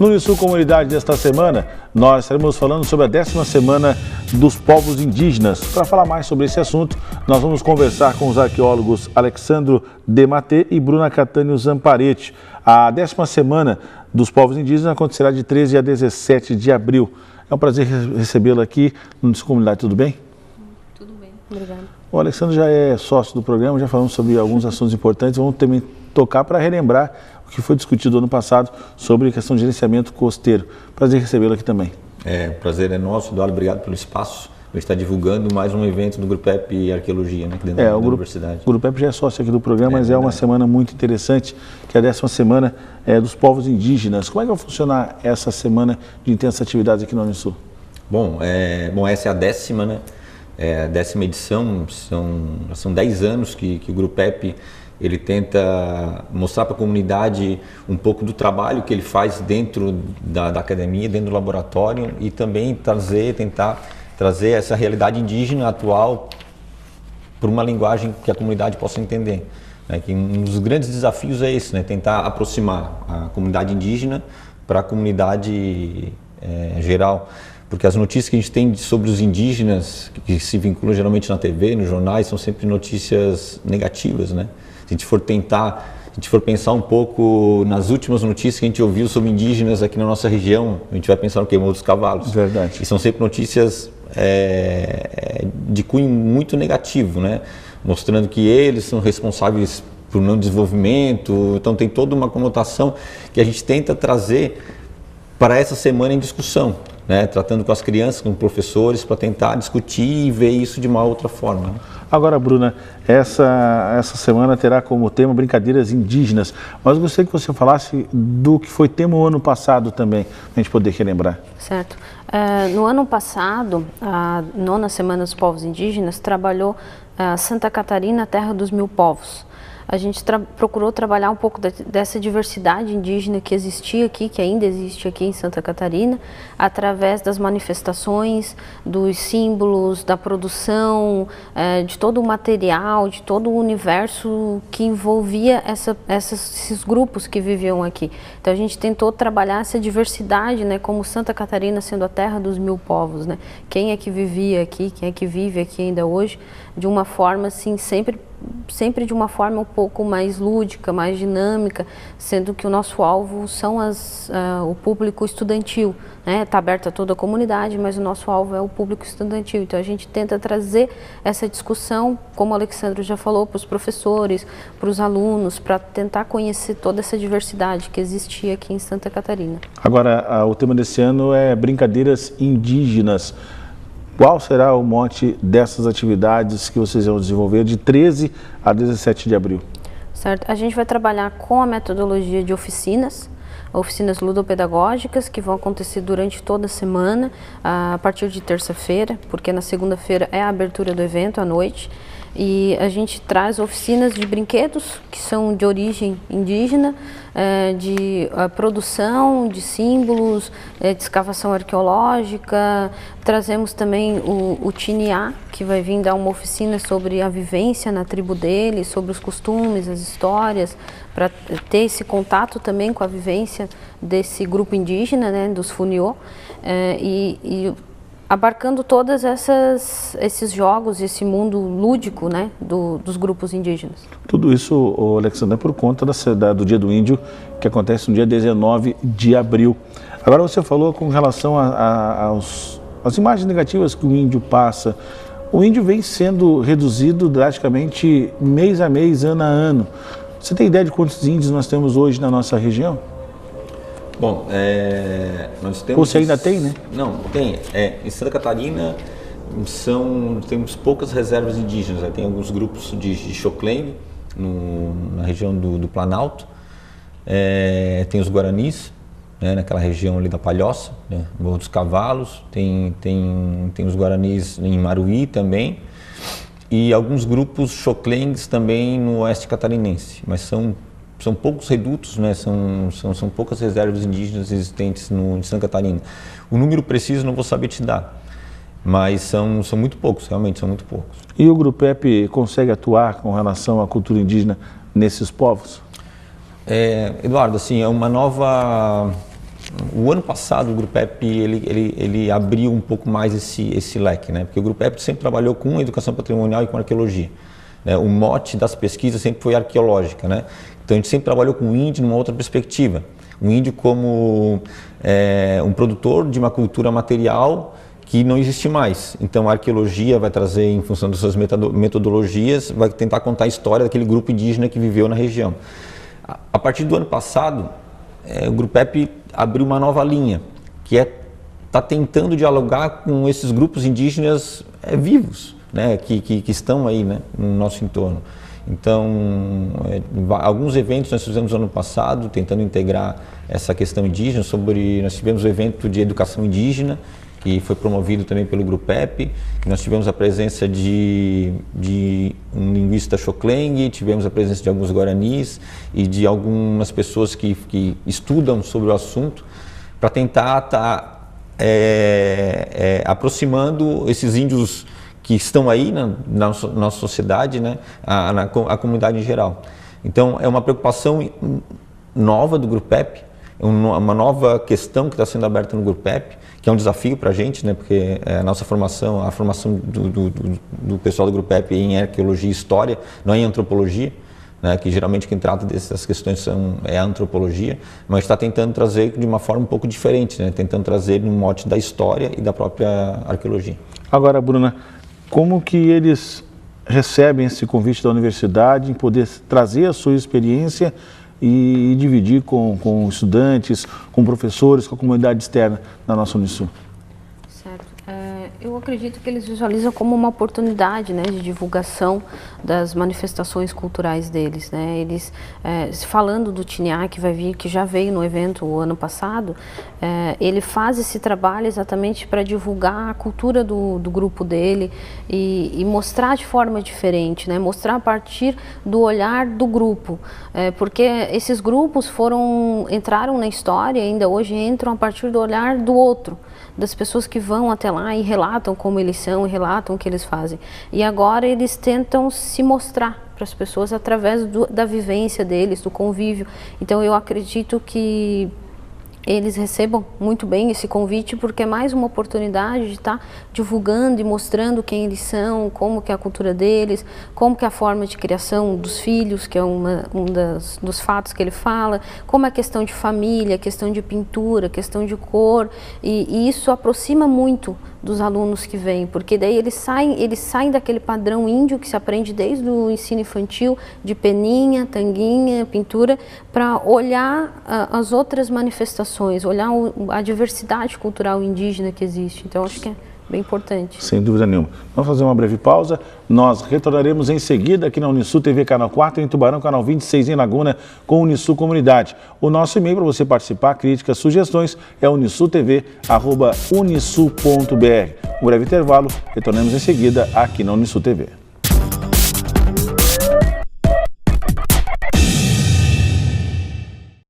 No Unisul Comunidade desta semana, nós estaremos falando sobre a 10ª Semana dos Povos Indígenas. Para falar mais sobre esse assunto, nós vamos conversar com os arqueólogos Alexandro Dematê e Bruna Catânio Zamparetti. A 10ª Semana dos Povos Indígenas acontecerá de 13 a 17 de abril. É um prazer recebê-lo aqui no Unisul Comunidade, tudo bem? Tudo bem, obrigada. O Alexandre já é sócio do programa, já falamos sobre alguns assuntos importantes, vamos também tocar para relembrar o que foi discutido ano passado sobre a questão de gerenciamento costeiro. Prazer recebê-lo aqui também. O prazer é nosso, Eduardo, obrigado pelo espaço. A gente está divulgando mais um evento do Grupo EP Arqueologia, né, aqui dentro da universidade. O Grupo EP já é sócio aqui do programa, mas é uma semana muito interessante, que é a 10ª Semana dos Povos Indígenas. Como é que vai funcionar essa semana de intensas atividades aqui no Unisul? Bom, essa é a 10ª, né? A 10ª edição, são 10 anos que o Grupo EP ele tenta mostrar para a comunidade um pouco do trabalho que ele faz dentro da academia, dentro do laboratório e também tentar trazer essa realidade indígena atual por uma linguagem que a comunidade possa entender. Que um dos grandes desafios é esse, né? Tentar aproximar a comunidade indígena para a comunidade geral. Porque as notícias que a gente tem sobre os indígenas, que se vinculam geralmente na TV, nos jornais, são sempre notícias negativas, né? Se a gente for pensar um pouco nas últimas notícias que a gente ouviu sobre indígenas aqui na nossa região, a gente vai pensar no queimou dos cavalos. Verdade. E são sempre notícias de cunho muito negativo, né? Mostrando que eles são responsáveis por não desenvolvimento. Então tem toda uma conotação que a gente tenta trazer para essa semana em discussão, né? Tratando com as crianças, com professores, para tentar discutir e ver isso de uma outra forma, né? Agora, Bruna, essa semana terá como tema brincadeiras indígenas, mas eu gostaria que você falasse do que foi tema o ano passado também, para a gente poder relembrar. Certo. No ano passado, a 9ª Semana dos Povos Indígenas trabalhou Santa Catarina, Terra dos Mil Povos. A gente procurou trabalhar um pouco dessa diversidade indígena que existia aqui, que ainda existe aqui em Santa Catarina, através das manifestações, dos símbolos, da produção, de todo o material, de todo o universo que envolvia esses grupos que viviam aqui. Então a gente tentou trabalhar essa diversidade, né, como Santa Catarina sendo a terra dos mil povos, né? Quem é que vivia aqui, quem é que vive aqui ainda hoje, de uma forma assim, sempre de uma forma um pouco mais lúdica, mais dinâmica, sendo que o nosso alvo são o público estudantil, né? Está aberto a toda a comunidade, mas o nosso alvo é o público estudantil. Então a gente tenta trazer essa discussão, como o Alexandre já falou, para os professores, para os alunos, para tentar conhecer toda essa diversidade que existia aqui em Santa Catarina. Agora, o tema desse ano é brincadeiras indígenas. Qual será o mote dessas atividades que vocês vão desenvolver de 13 a 17 de abril? Certo. A gente vai trabalhar com a metodologia de oficinas ludopedagógicas, que vão acontecer durante toda a semana, a partir de terça-feira, porque na segunda-feira é a abertura do evento à noite. E a gente traz oficinas de brinquedos que são de origem indígena, de produção de símbolos, de escavação arqueológica. Trazemos também o Tiniá, que vai vir dar uma oficina sobre a vivência na tribo dele, sobre os costumes, as histórias, para ter esse contato também com a vivência desse grupo indígena, né, dos Funiô, abarcando todos esses jogos, esse mundo lúdico, né, dos grupos indígenas. Tudo isso, Alexandre, é por conta do Dia do Índio, que acontece no dia 19 de abril. Agora você falou com relação às imagens negativas que o índio passa. O índio vem sendo reduzido drasticamente mês a mês, ano a ano. Você tem ideia de quantos índios nós temos hoje na nossa região? Bom, nós temos... Ou você ainda tem, né? Não, tem. Em Santa Catarina temos poucas reservas indígenas. Tem alguns grupos de Xoclém, na região do Planalto. Tem os Guaranis, né, naquela região ali da Palhoça, né, Morro dos Cavalos. Tem os Guaranis em Maruí também. E alguns grupos Xoclens também no oeste catarinense. Mas são poucos redutos, né? São poucas reservas indígenas existentes em Santa Catarina. O número preciso não vou saber te dar, mas são muito poucos, realmente são muito poucos. E o Grupo EP consegue atuar com relação à cultura indígena nesses povos? Eduardo, assim, é uma nova o ano passado o Grupo EP ele abriu um pouco mais esse leque, né? Porque o Grupo EP sempre trabalhou com educação patrimonial e com arqueologia, né? O mote das pesquisas sempre foi arqueológica, né? Então a gente sempre trabalhou com o índio numa outra perspectiva. O índio como um produtor de uma cultura material que não existe mais. Então a arqueologia vai trazer, em função das suas metodologias, vai tentar contar a história daquele grupo indígena que viveu na região. A partir do ano passado, o Grupo EP abriu uma nova linha, que está tentando dialogar com esses grupos indígenas vivos, né, que estão aí, né, no nosso entorno. Então, alguns eventos nós fizemos no ano passado, tentando integrar essa questão indígena. Nós tivemos o evento de educação indígena, que foi promovido também pelo Grupo EP. Nós tivemos a presença de um linguista Xoclengue, tivemos a presença de alguns guaranis e de algumas pessoas que estudam sobre o assunto, para tentar estar aproximando esses índios que estão aí na nossa sociedade, né, a comunidade em geral. Então, é uma preocupação nova do Grupo EP, uma nova questão que está sendo aberta no Grupo EP, que é um desafio para a gente, né, porque a nossa formação, a formação do pessoal do Grupo EP em arqueologia e história, não é em antropologia, né, que geralmente quem trata dessas questões é a antropologia, mas está tentando trazer de uma forma um pouco diferente, né, tentando trazer no mote da história e da própria arqueologia. Agora, Bruna, como que eles recebem esse convite da universidade em poder trazer a sua experiência e dividir com estudantes, com professores, com a comunidade externa da nossa Unisul? Certo. Eu acredito que eles visualizam como uma oportunidade, né, de divulgação das manifestações culturais deles, né? Eles, falando do Tiniá, que vai vir, que já veio no evento o ano passado, ele faz esse trabalho exatamente para divulgar a cultura do grupo dele e mostrar de forma diferente, né? Mostrar a partir do olhar do grupo, porque esses grupos entraram na história e ainda hoje entram a partir do olhar do outro, das pessoas que vão até lá e relatam como eles são, e relatam o que eles fazem. E agora eles tentam se mostrar para as pessoas através da vivência deles, do convívio. Então eu acredito que eles recebam muito bem esse convite, porque é mais uma oportunidade de estar divulgando e mostrando quem eles são, como que é a cultura deles, como que é a forma de criação dos filhos, que é dos fatos que ele fala, como é a questão de família, questão de pintura, questão de cor, e isso aproxima muito dos alunos que vêm, porque daí eles saem daquele padrão índio que se aprende desde o ensino infantil, de peninha, tanguinha, pintura, para olhar as outras manifestações, olhar a diversidade cultural indígena que existe. Então, acho que é bem importante. Sem dúvida nenhuma. Vamos fazer uma breve pausa. Nós retornaremos em seguida aqui na Unisul TV Canal 4, em Tubarão, Canal 26 em Laguna, com Unisul Comunidade. O nosso e-mail para você participar, críticas, sugestões é unisultv@unisul.br. Um breve intervalo, retornamos em seguida aqui na Unisul TV.